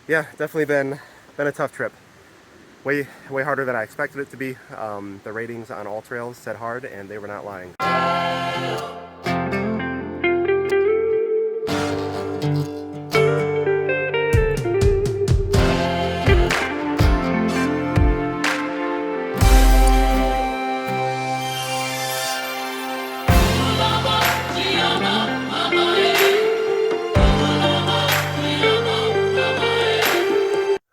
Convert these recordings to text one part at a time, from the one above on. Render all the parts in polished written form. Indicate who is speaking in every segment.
Speaker 1: Yeah, definitely been a tough trip. Way harder than I expected it to be. The ratings on all trails said hard, and they were not lying.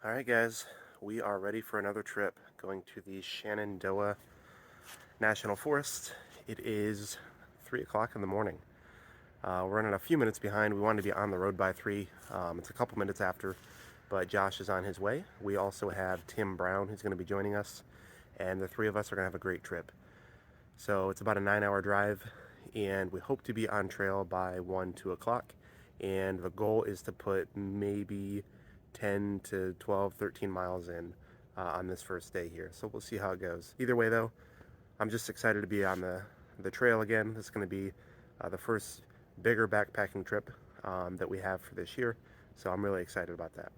Speaker 1: Alright guys, we are ready for another trip going to the Shenandoah National Forest. It is 3 o'clock in the morning. We're running a few minutes behind. We wanted to be on the road by 3. It's a couple minutes after, but Josh is on his way. We also have Tim Brown who's going to be joining us, and the 3 of us are going to have a great trip. So it's about a 9-hour drive, and we hope to be on trail by 2 o'clock. And the goal is to put maybe 10 to 12, 13 miles in on this first day here. So we'll see how it goes. Either way though, I'm just excited to be on the trail again. This is going to be the first bigger backpacking trip that we have for this year. So I'm really excited about that.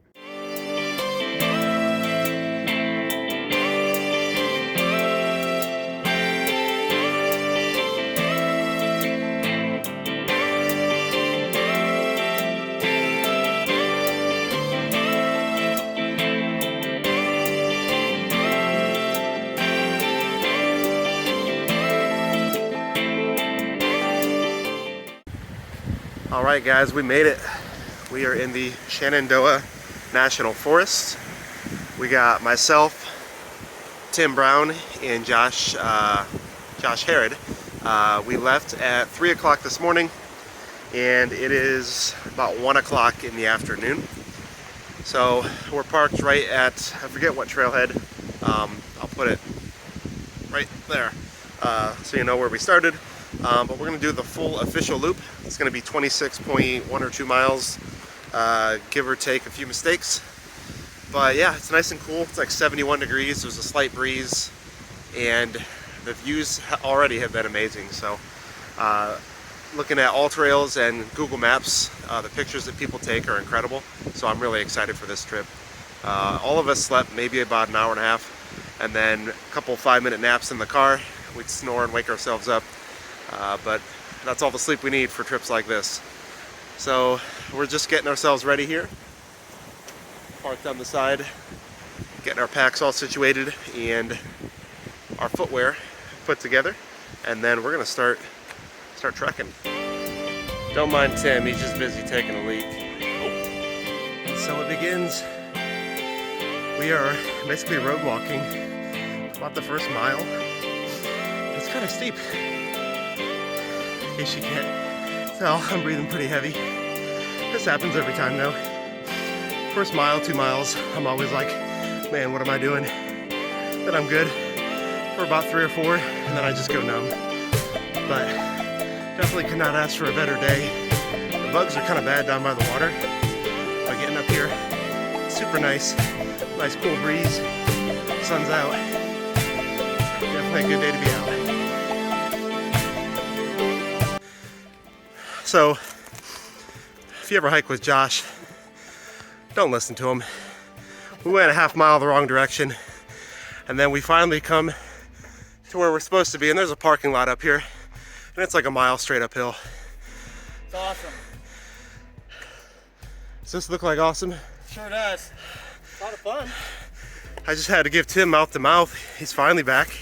Speaker 1: Alright guys, we made it. We are in the Shenandoah National Forest. We got myself, Tim Brown, and Josh Harrod. We left at 3 o'clock this morning, and it is about 1 o'clock in the afternoon. So we're parked right at, I forget what trailhead, I'll put it right there so you know where we started. But we're going to do the full official loop. It's going to be 26.1 or 2 miles, give or take a few mistakes. But yeah, it's nice and cool. It's like 71 degrees. There's a slight breeze, and the views already have been amazing. So looking at all trails and Google Maps, the pictures that people take are incredible. So I'm really excited for this trip. All of us slept maybe about an hour and a half, and then a couple 5-minute naps in the car. We'd snore and wake ourselves up. But that's all the sleep we need for trips like this. So we're just getting ourselves ready here. Parked on the side, getting our packs all situated and our footwear put together, and then we're gonna start trekking. Don't mind Tim, he's just busy taking a leak. Oh. So it begins. We are basically road walking about the first mile. It's kind of steep. In case you can't tell, I'm breathing pretty heavy. This happens every time though. First mile, 2 miles, I'm always like, man, what am I doing? Then I'm good for about 3 or 4, and then I just go numb. But definitely could not ask for a better day. The bugs are kind of bad down by the water. But getting up here, super nice. Nice cool breeze. Sun's out. Definitely a good day to be out. So, if you ever hike with Josh, don't listen to him. We went a half mile the wrong direction, and then we finally come to where we're supposed to be, and there's a parking lot up here, and it's like a mile straight uphill.
Speaker 2: It's awesome.
Speaker 1: Does this look like awesome?
Speaker 2: Sure does. A lot of fun.
Speaker 1: I just had to give Tim mouth to mouth. He's finally back.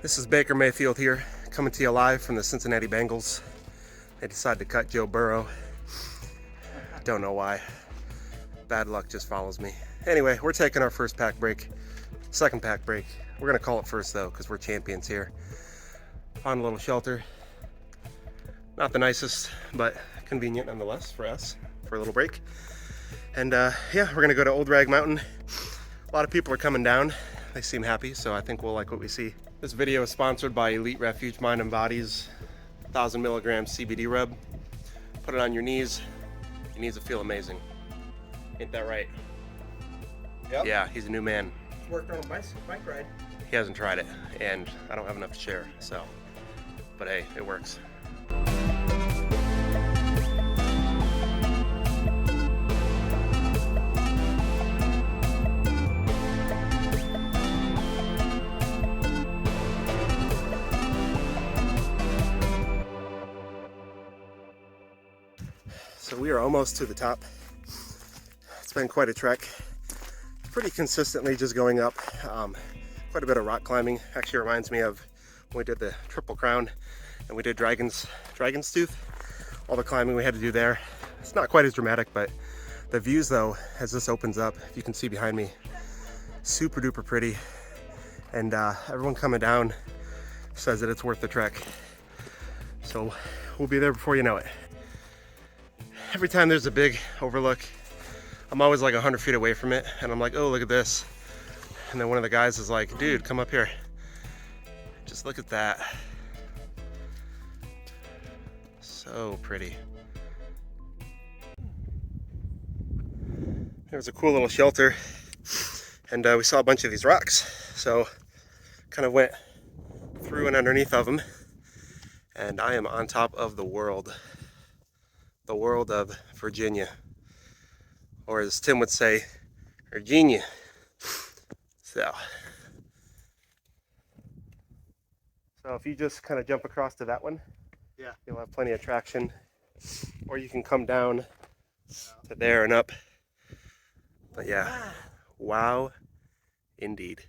Speaker 1: This is Baker Mayfield here, coming to you live from the Cincinnati Bengals. They decided to cut Joe Burrow. Don't know why. Bad luck just follows me. Anyway, we're taking our first pack break. Second pack break. We're gonna call it first though, because we're champions here. Found a little shelter. Not the nicest, but convenient nonetheless for us, for a little break. And yeah, we're gonna go to Old Rag Mountain. A lot of people are coming down. They seem happy, so I think we'll like what we see. This video is sponsored by Elite Refuge Mind and Body's 1,000 milligram CBD rub. Put it on your knees. Your knees will feel amazing. Ain't that right?
Speaker 2: Yep.
Speaker 1: Yeah, he's a new man.
Speaker 2: Worked on a bike ride.
Speaker 1: He hasn't tried it, and I don't have enough to share, so. But hey, it works. we are almost to the top. It's been quite a trek. Pretty consistently just going up. Quite a bit of rock climbing. Actually reminds me of when we did the Triple Crown and we did Dragon's Tooth. All the climbing we had to do there. It's not quite as dramatic, but the views though, as this opens up, if you can see behind me, super duper pretty. And everyone coming down says that it's worth the trek. So we'll be there before you know it. Every time there's a big overlook, I'm always like 100 feet away from it, and I'm like, oh, look at this. And then one of the guys is like, dude, come up here. Just look at that. So pretty. There was a cool little shelter, and we saw a bunch of these rocks. So kind of went through and underneath of them, and I am on top of the world of Virginia, or as Tim would say, Virginia. So if you just kind of jump across to that one, yeah, you'll have plenty of traction, or you can come down to there and up. But yeah, wow, indeed.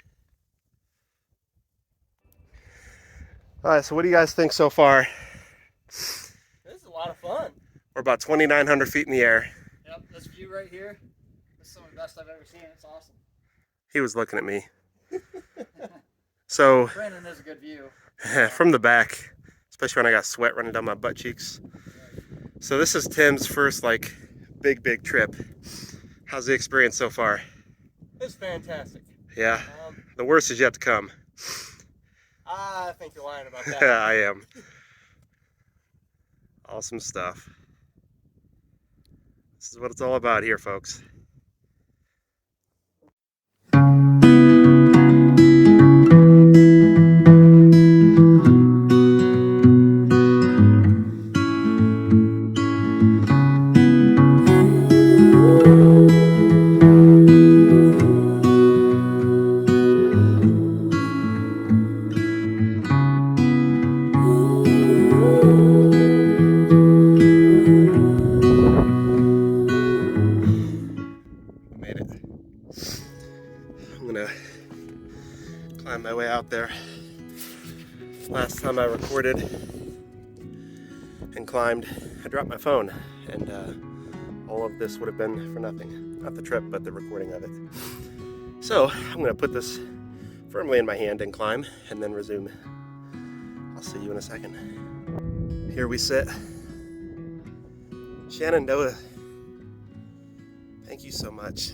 Speaker 1: All right, so what do you guys think so far?
Speaker 2: This is a lot of fun.
Speaker 1: We're about 2,900 feet in the air.
Speaker 2: Yep, this view right here, this is some of the best I've ever seen. It's awesome.
Speaker 1: He was looking at me. So
Speaker 2: Brandon is a good view.
Speaker 1: from the back, especially when I got sweat running down my butt cheeks. So this is Tim's first like big trip. How's the experience so far?
Speaker 2: It's fantastic.
Speaker 1: Yeah, the worst is yet to come.
Speaker 2: I think you're lying about that.
Speaker 1: I am. Awesome stuff. This is what it's all about here, folks. I'm gonna climb my way out there. Last time I recorded and climbed, I dropped my phone, and all of this would have been for nothing. Not the trip, but the recording of it. So I'm gonna put this firmly in my hand and climb, and then resume. I'll see you in a second. Here we sit. Shenandoah, thank you so much.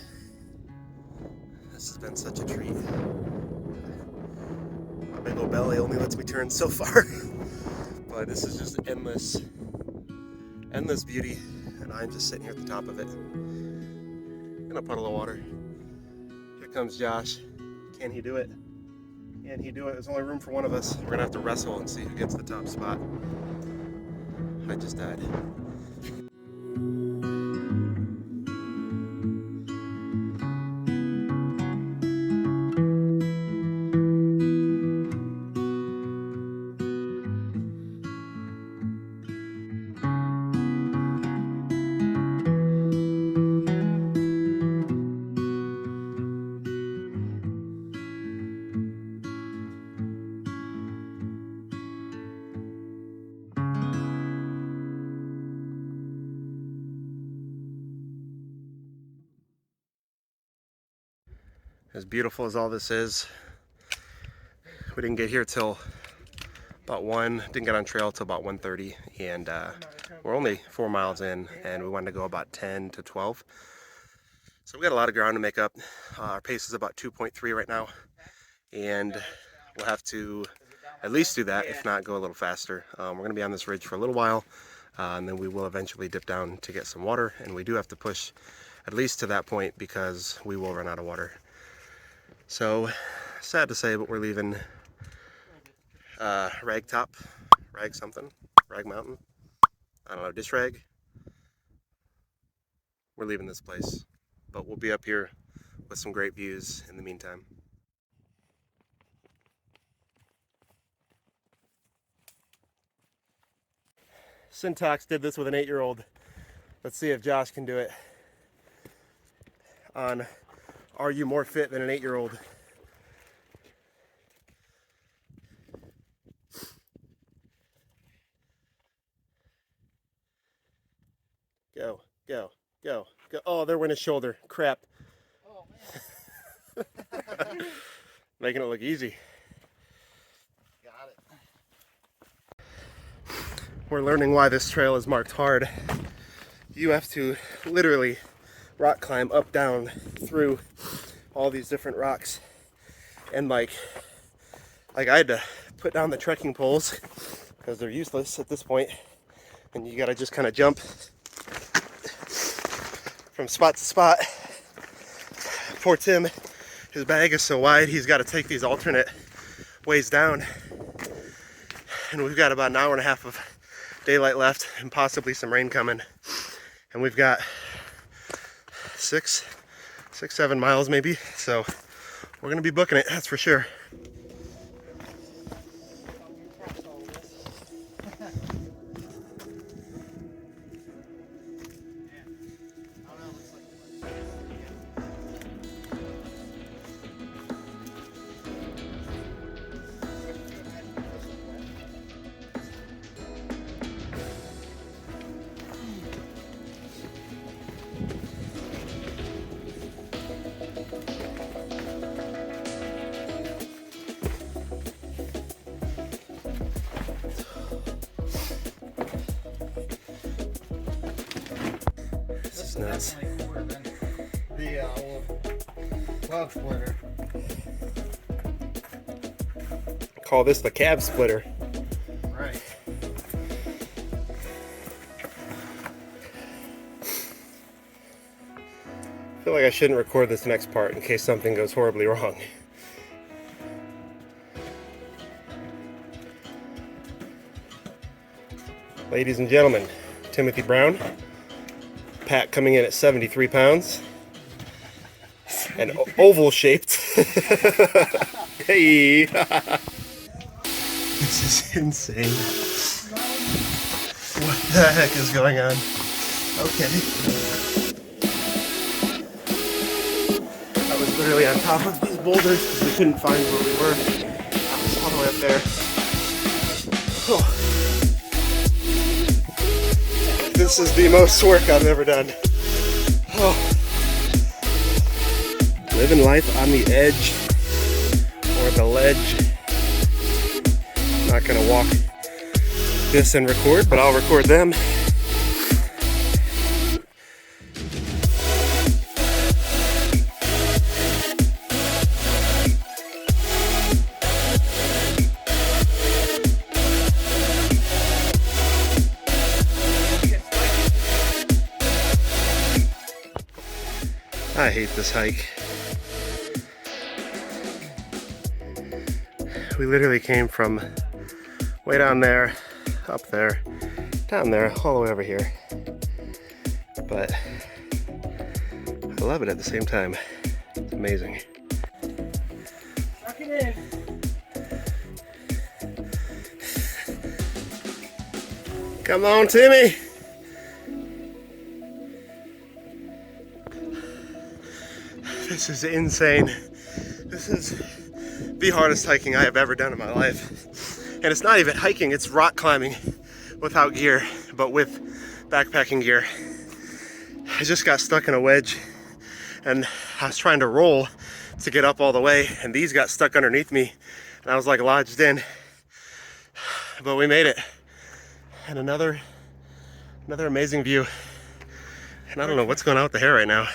Speaker 1: This has been such a treat. My big old belly only lets me turn so far. But this is just endless beauty, and I'm just sitting here at the top of it in a puddle of water. Here comes Josh. Can he do it? Can he do it? There's only room for one of us. We're gonna have to wrestle and see who gets the top spot. I just died. As beautiful as all this is, we didn't get here till about 1, didn't get on trail till about 1:30, and we're only 4 miles in, and we wanted to go about 10 to 12. So we got a lot of ground to make up. Our pace is about 2.3 right now, and we'll have to at least do that, if not go a little faster. We're going to be on this ridge for a little while, and then we will eventually dip down to get some water, and we do have to push at least to that point because we will run out of water. So, sad to say, but we're leaving Rag Mountain, I don't know, Dish Rag. We're leaving this place, but we'll be up here with some great views in the meantime. Syntax did this with an 8-year-old Let's see if Josh can do it on Are You More Fit Than an 8-Year-Old? Go, go, go, go. Oh, there went his shoulder. Crap.
Speaker 2: Oh, man.
Speaker 1: Making it look easy.
Speaker 2: Got it.
Speaker 1: We're learning why this trail is marked hard. You have to literally rock climb up, down, through all these different rocks. And like I had to put down the trekking poles because they're useless at this point. And you gotta just kind of jump from spot to spot. Poor Tim, his bag is so wide, he's got to take these alternate ways down. And we've got about an hour and a half of daylight left and possibly some rain coming. And we've got 7 miles maybe. So we're gonna be booking it, that's for sure. This is nuts.
Speaker 2: Definitely cooler than the old cloud splitter.
Speaker 1: Call this the cab splitter.
Speaker 2: Right.
Speaker 1: I feel like I shouldn't record this next part in case something goes horribly wrong. Ladies and gentlemen, Timothy Brown. Pat coming in at 73 pounds. And oval shaped. Hey! This is insane. What the heck is going on? Okay. I was literally on top of these boulders because we couldn't find where we were. I was all the way up there. Oh. This is the most work I've ever done. Oh. Living life on the edge or the ledge. I'm not gonna walk this and record, but I'll record them. I hate this hike. We literally came from way down there, up there, down there, all the way over here. But I love it at the same time. It's amazing.
Speaker 2: Suck it in.
Speaker 1: Come on, Timmy! This is insane. This is the hardest hiking I have ever done in my life. And it's not even hiking, it's rock climbing without gear, but with backpacking gear. I just got stuck in a wedge and I was trying to roll to get up all the way, and these got stuck underneath me and I was like lodged in. But we made it. And another amazing view. And I don't know what's going on with the hair right now.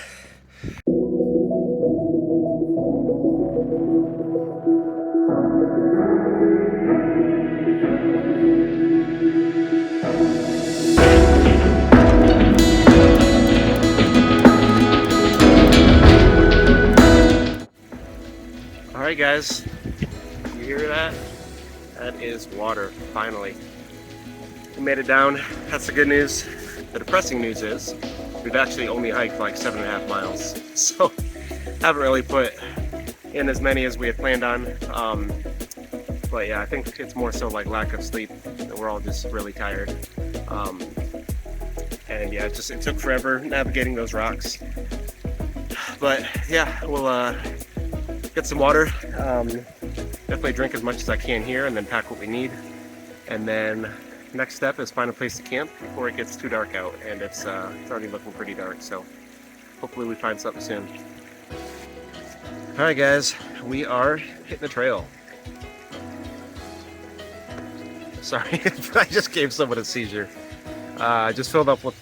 Speaker 1: Alright guys, you hear that? That is water, finally. We made it down, that's the good news. The depressing news is, we've actually only hiked like 7.5 miles. So, haven't really put in as many as we had planned on. But yeah, I think it's more so like lack of sleep, that we're all just really tired. And yeah, it took forever navigating those rocks. But yeah, we'll get some water. Definitely drink as much as I can here, and then pack what we need. And then next step is find a place to camp before it gets too dark out, and it's already looking pretty dark. So hopefully we find something soon. All right, guys, we are hitting the trail. Sorry, I just gave someone a seizure. I just filled up with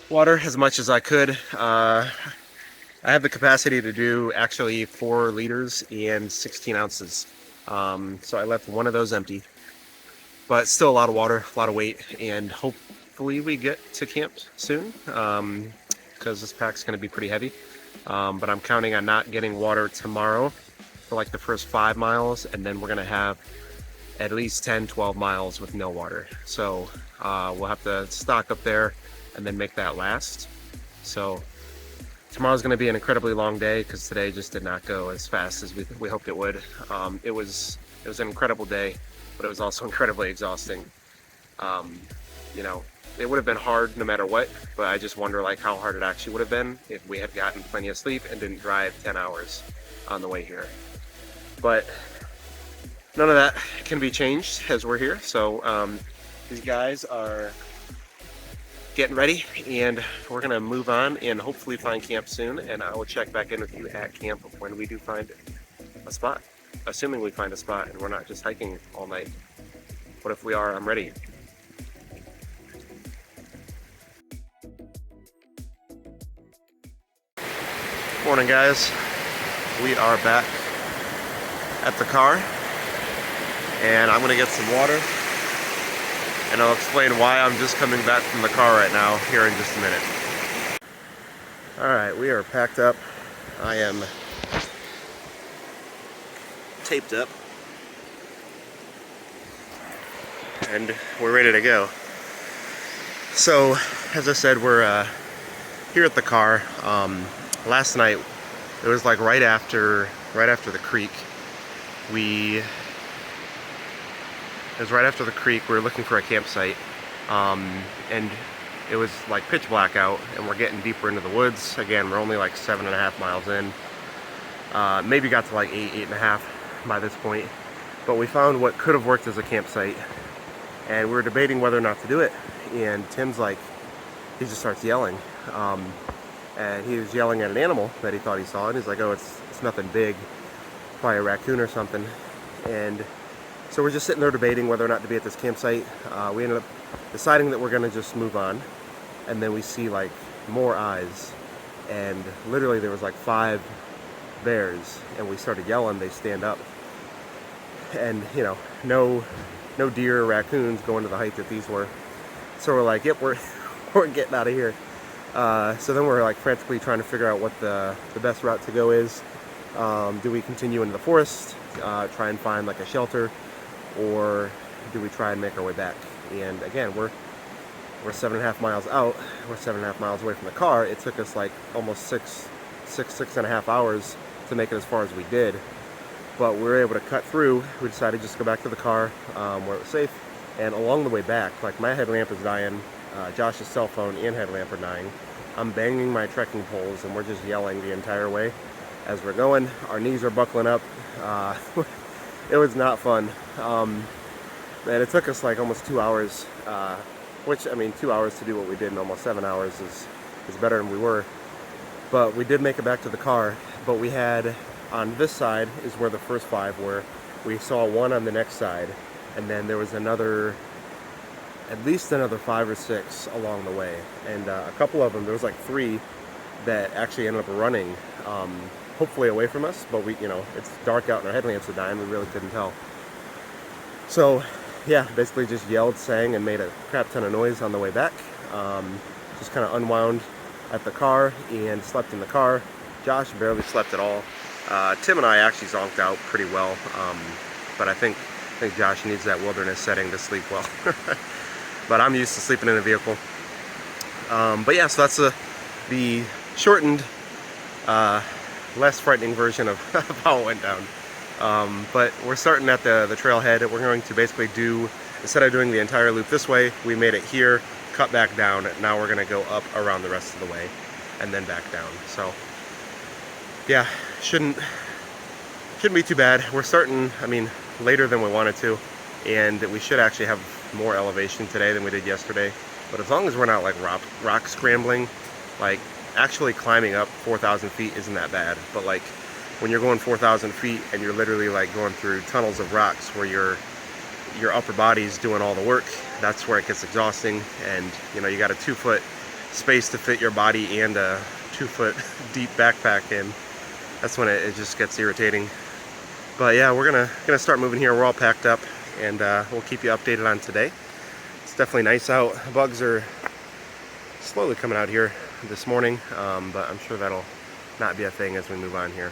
Speaker 1: water as much as I could. I have the capacity to do actually 4 liters and 16 ounces. So I left one of those empty, but still a lot of water, a lot of weight, and hopefully we get to camp soon, because this pack's going to be pretty heavy. But I'm counting on not getting water tomorrow for like the first 5 miles, and then we're going to have at least 10-12 miles with no water. So we'll have to stock up there and then make that last. So tomorrow's going to be an incredibly long day because today just did not go as fast as we hoped it would. It was an incredible day, but it was also incredibly exhausting. You know, it would have been hard no matter what, but I just wonder like how hard it actually would have been if we had gotten plenty of sleep and didn't drive 10 hours on the way here. But none of that can be changed as we're here. So these guys are getting ready, and we're gonna move on and hopefully find camp soon. And I will check back in with you at camp when we do find a spot, assuming we find a spot and we're not just hiking all night. But if we are, I'm ready. Morning, guys. We are back at the car, and I'm gonna get some water, and I'll explain why I'm just coming back from the car right now here in just a minute. Alright, we are packed up. I am taped up, and we're ready to go. So, as I said, we're here at the car. Last night, it was like right after the creek. It was right after the creek. We were looking for a campsite, and it was like pitch black out, and we're getting deeper into the woods. Again, we're only like 7.5 miles in. Maybe got to like 8.5 by this point. But we found what could have worked as a campsite, and we were debating whether or not to do it. And Tim's like, he just starts yelling. And he was yelling at an animal that he thought he saw, and he's like, oh, it's nothing big, probably a raccoon or something. And so we're just sitting there debating whether or not to be at this campsite. We ended up deciding that we're gonna just move on, and then we see like more eyes, and literally there was like 5 bears, and we started yelling, they stand up. And you know, no deer or raccoons going to the height that these were. So we're like, yep, we're getting out of here. So then we're like frantically trying to figure out what the best route to go is. Do we continue into the forest, try and find like a shelter, or do we try and make our way back? And again, we're 7.5 miles out. We're 7.5 miles away from the car. It took us like almost 6.5 hours to make it as far as we did. But we were able to cut through. We decided just to go back to the car where it was safe. And along the way back, like my headlamp is dying. Josh's cell phone and headlamp are dying. I'm banging my trekking poles, and we're just yelling the entire way as we're going. Our knees are buckling up. It was not fun. And it took us like almost 2 hours, which, I mean, 2 hours to do what we did in almost 7 hours is better than we were. But we did make it back to the car. But we had, on this side is where the first 5 were. We saw one on the next side, and then there was at least another 5 or 6 along the way. And a couple of them, there was like 3 that actually ended up running, hopefully away from us, but it's dark out and our headlamps are dying, we really couldn't tell. So yeah, basically just yelled, sang, and made a crap ton of noise on the way back. Just kind of unwound at the car and slept in the car. Josh barely slept at all. Tim and I actually zonked out pretty well, but I think Josh needs that wilderness setting to sleep well. But I'm used to sleeping in a vehicle. But yeah, so that's the shortened, less frightening version of how it went down. But we're starting at the trailhead. We're going to basically instead of doing the entire loop this way, we made it here, cut back down. Now we're gonna go up around the rest of the way and then back down. So yeah, shouldn't be too bad. We're starting, I mean, later than we wanted to, and we should actually have more elevation today than we did yesterday. But as long as we're not like rock scrambling, like actually climbing up 4,000 feet isn't that bad. But like when you're going 4,000 feet and you're literally like going through tunnels of rocks where your upper body's doing all the work, that's where it gets exhausting. And you know, you got a 2-foot space to fit your body and a 2-foot deep backpack in. That's when it just gets irritating. But yeah, we're gonna start moving here. We're all packed up, and we'll keep you updated on today. It's definitely nice out. Bugs are slowly coming out here this morning, but I'm sure that'll not be a thing as we move on here.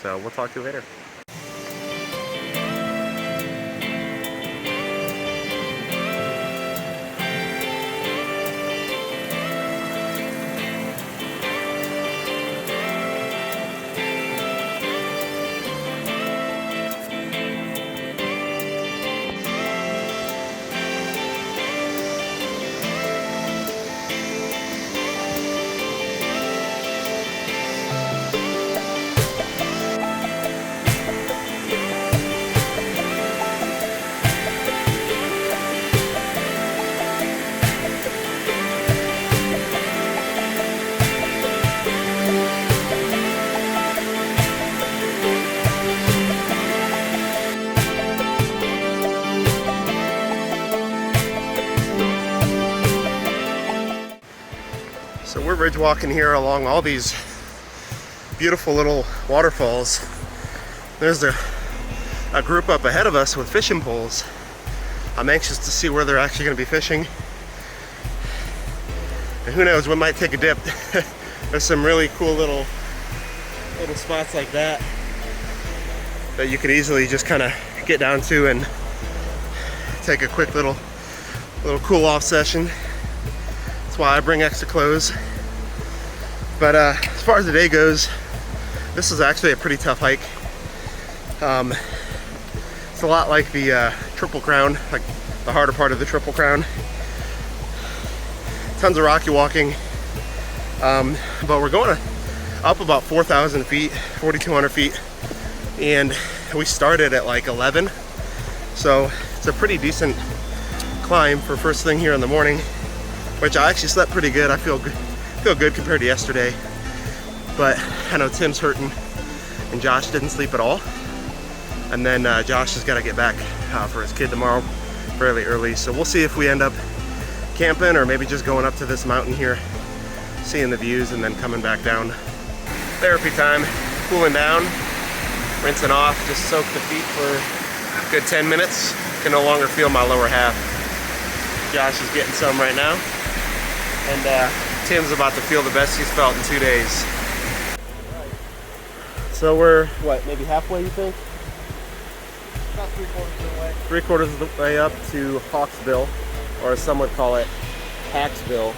Speaker 1: So we'll talk to you later. So we're ridge walking here along all these beautiful little waterfalls. There's a group up ahead of us with fishing poles. I'm anxious to see where they're actually going to be fishing. And who knows, we might take a dip. There's some really cool little spots like that that you could easily just kind of get down to and take a quick little cool off session. That's why I bring extra clothes. But as far as the day goes, this is actually a pretty tough hike. It's a lot like the Triple Crown, like the harder part of the Triple Crown. Tons of rocky walking, but we're going up about 4,000 feet, 4,200 feet, and we started at like 11, so it's a pretty decent climb for first thing here in the morning, which I actually slept pretty good. I feel good compared to yesterday, but I know Tim's hurting and Josh didn't sleep at all, and then Josh has got to get back for his kid tomorrow fairly early, so we'll see if we end up camping or maybe just going up to this mountain here, seeing the views, and then coming back down. Therapy time, cooling down, rinsing off, just soak the feet for a good 10 minutes. Can no longer feel my lower half. Josh is getting some right now, and Tim's about to feel the best he's felt in 2 days. So we're, what, maybe halfway, you think?
Speaker 2: About 3/4 of the way.
Speaker 1: 3/4 of the way up to Hawksbill, or as some would call it, Hacksbill.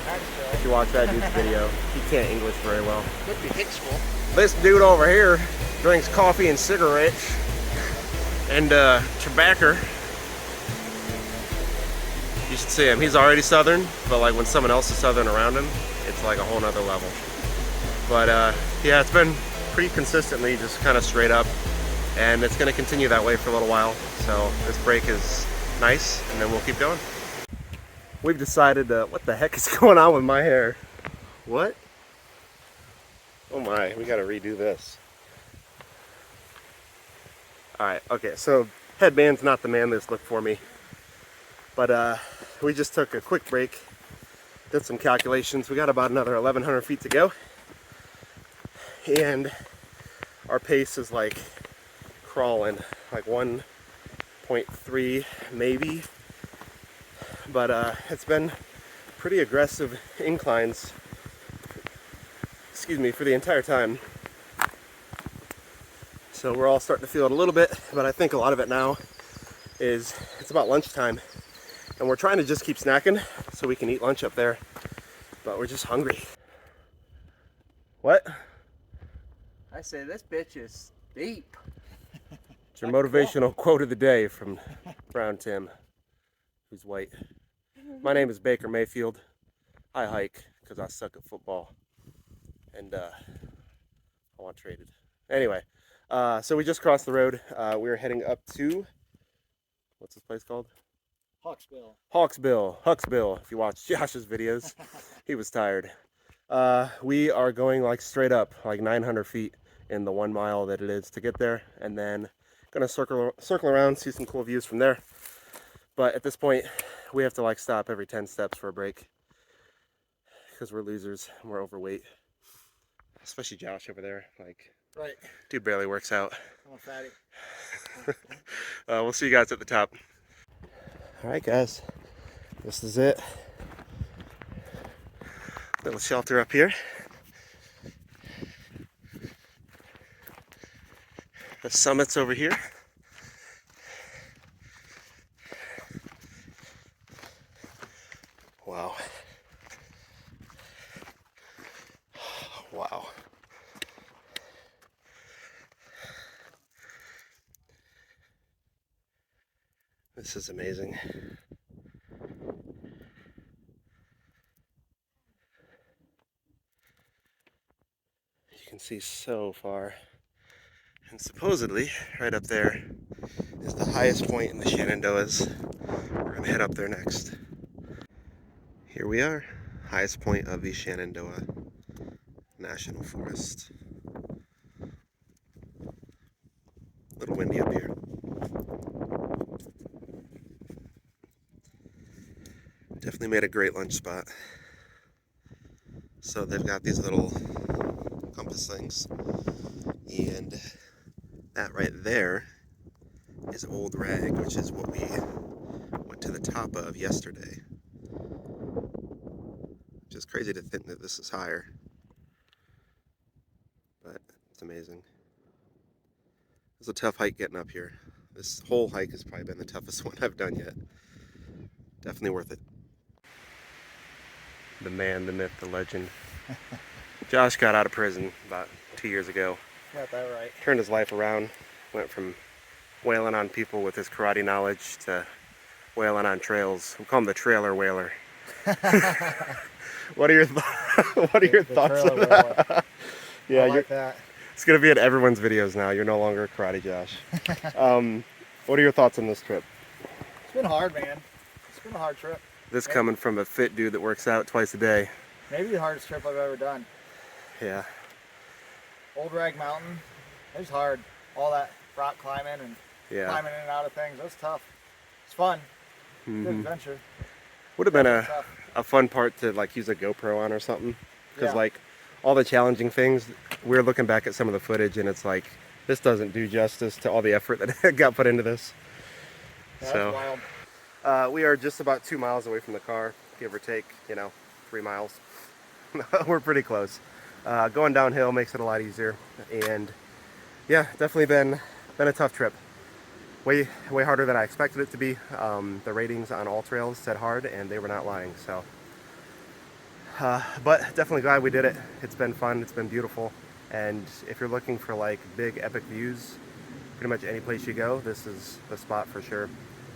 Speaker 1: If you watch that dude's video, he can't English very well.
Speaker 2: Could be Hicksville.
Speaker 1: This dude over here drinks coffee and cigarettes and tobacco. You should see him. He's already Southern, but like when someone else is Southern around him, it's like a whole nother level. But yeah, it's been pretty consistently just kind of straight up, and it's going to continue that way for a little while. So this break is nice, and then we'll keep going. We've decided, what the heck is going on with my hair? What? Oh my, we gotta redo this. Alright, okay, so headband's not the manliest look for me. But we just took a quick break, did some calculations. We got about another 1,100 feet to go. And our pace is like crawling, like 1.3 maybe. But it's been pretty aggressive inclines, excuse me, for the entire time. So we're all starting to feel it a little bit, but I think a lot of it now is it's about lunchtime, and we're trying to just keep snacking so we can eat lunch up there, but we're just hungry. What?
Speaker 2: I say this bitch is deep.
Speaker 1: It's your motivational quote of the day from Brown Tim, who's white. My name is Baker Mayfield. I hike because I suck at football, and I want traded. Anyway, so we just crossed the road. We were heading up to, what's this place called?
Speaker 2: Hawksbill.
Speaker 1: Hucksbill. If you watch Josh's videos, he was tired. We are going like straight up, like 900 feet in the 1 mile that it is to get there, and then gonna circle around, see some cool views from there. But at this point, we have to like stop every 10 steps for a break because we're losers and we're overweight. Especially Josh over there, like,
Speaker 2: Right.
Speaker 1: dude barely works out.
Speaker 2: I'm a fatty.
Speaker 1: We'll see you guys at the top. All right, guys, this is it. Little shelter up here. The summit's over here. Wow. Wow. This is amazing. You can see so far. And supposedly, right up there is the highest point in the Shenandoahs. We're gonna head up there next. Here we are, highest point of the Shenandoah National Forest. A little windy up here. Definitely made a great lunch spot. So they've got these little compass things, and that right there is Old Rag, which is what we went to the top of yesterday. Which is crazy to think that this is higher, but it's amazing. It's a tough hike getting up here. This whole hike has probably been the toughest one I've done yet. Definitely worth it. The man, the myth, the legend. Josh got out of prison about 2 years ago.
Speaker 2: Got that right.
Speaker 1: Turned his life around. Went from wailing on people with his karate knowledge to wailing on trails. We call him the trailer whaler. What are your thoughts on that? Yeah,
Speaker 2: I like that.
Speaker 1: It's gonna be in everyone's videos now. You're no longer Karate Josh. What are your thoughts on this trip?
Speaker 2: It's been hard, man. It's been a hard trip.
Speaker 1: This coming from a fit dude that works out twice a day.
Speaker 2: Maybe the hardest trip I've ever done.
Speaker 1: Yeah.
Speaker 2: Old Rag Mountain. It was hard. All that rock climbing and climbing in and out of things. It was tough. It's fun. Good adventure.
Speaker 1: Would have been a fun part to like use a GoPro on or something. Because like all the challenging things, we're looking back at some of the footage and it's like, this doesn't do justice to all the effort that got put into this.
Speaker 2: Yeah,
Speaker 1: so
Speaker 2: wild.
Speaker 1: We are just about 2 miles away from the car, give or take, 3 miles. We're pretty close. Going downhill makes it a lot easier, and yeah, definitely been a tough trip. Way harder than I expected it to be. The ratings on all trails said hard, and they were not lying. So, but definitely glad we did it. It's been fun. It's been beautiful. And if you're looking for like big epic views, pretty much any place you go, this is the spot for sure.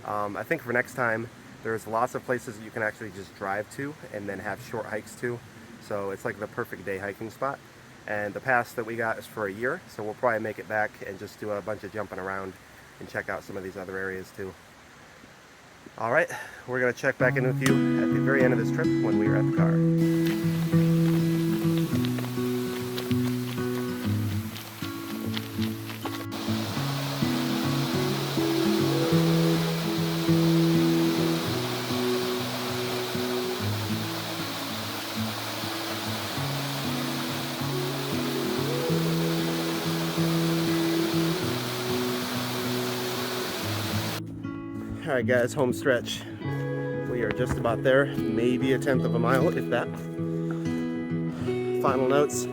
Speaker 1: I think for next time, there's lots of places that you can actually just drive to and then have short hikes to. So it's like the perfect day hiking spot. And the pass that we got is for a year, so we'll probably make it back and just do a bunch of jumping around and check out some of these other areas too. All right, we're gonna check back in with you at the very end of this trip when we are at the car. All right, guys, home stretch. We are just about there, maybe a 1/10 of a mile, if that. Final notes.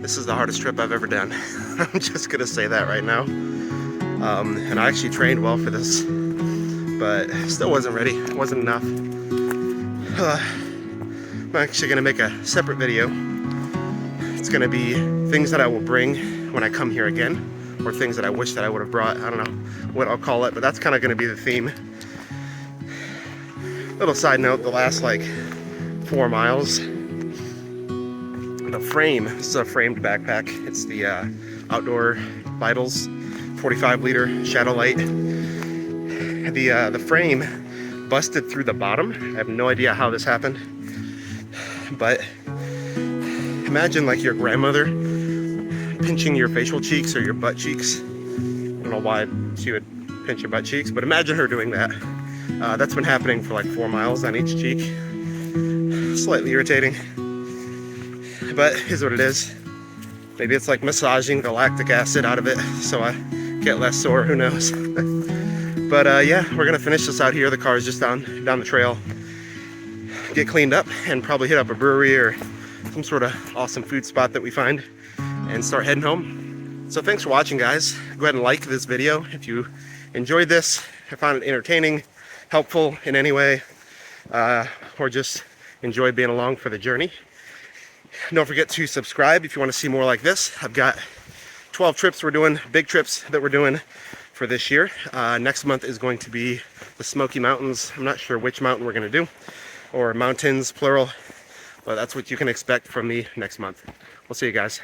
Speaker 1: This is the hardest trip I've ever done. I'm just gonna say that right now. And I actually trained well for this, but still wasn't ready. It wasn't enough. I'm actually gonna make a separate video. It's gonna be things that I will bring when I come here again, or things that I wish that I would have brought. I don't know what I'll call it, but that's kind of going to be the theme. Little side note, the last like 4 miles. The frame, this is a framed backpack. It's the Outdoor Vitals 45-liter Shadow Light. The frame busted through the bottom. I have no idea how this happened, but imagine like your grandmother pinching your facial cheeks or your butt cheeks. I don't know why she would pinch your butt cheeks, but imagine her doing that. That's been happening for like 4 miles on each cheek. Slightly irritating, but is what it is. Maybe it's like massaging the lactic acid out of it so I get less sore, who knows. But yeah, we're gonna finish this out here. The car is just down the trail. Get cleaned up and probably hit up a brewery or some sort of awesome food spot that we find and start heading home. So thanks for watching, guys. Go ahead and like this video if you enjoyed this, if found it entertaining, helpful in any way, or just enjoy being along for the journey. Don't forget to subscribe if you want to see more like this. I've got 12 trips we're doing, big trips that we're doing for this year. Next month is going to be the Smoky Mountains. I'm not sure which mountain we're going to do, or mountains plural, but that's what you can expect from me next month. We'll see you guys.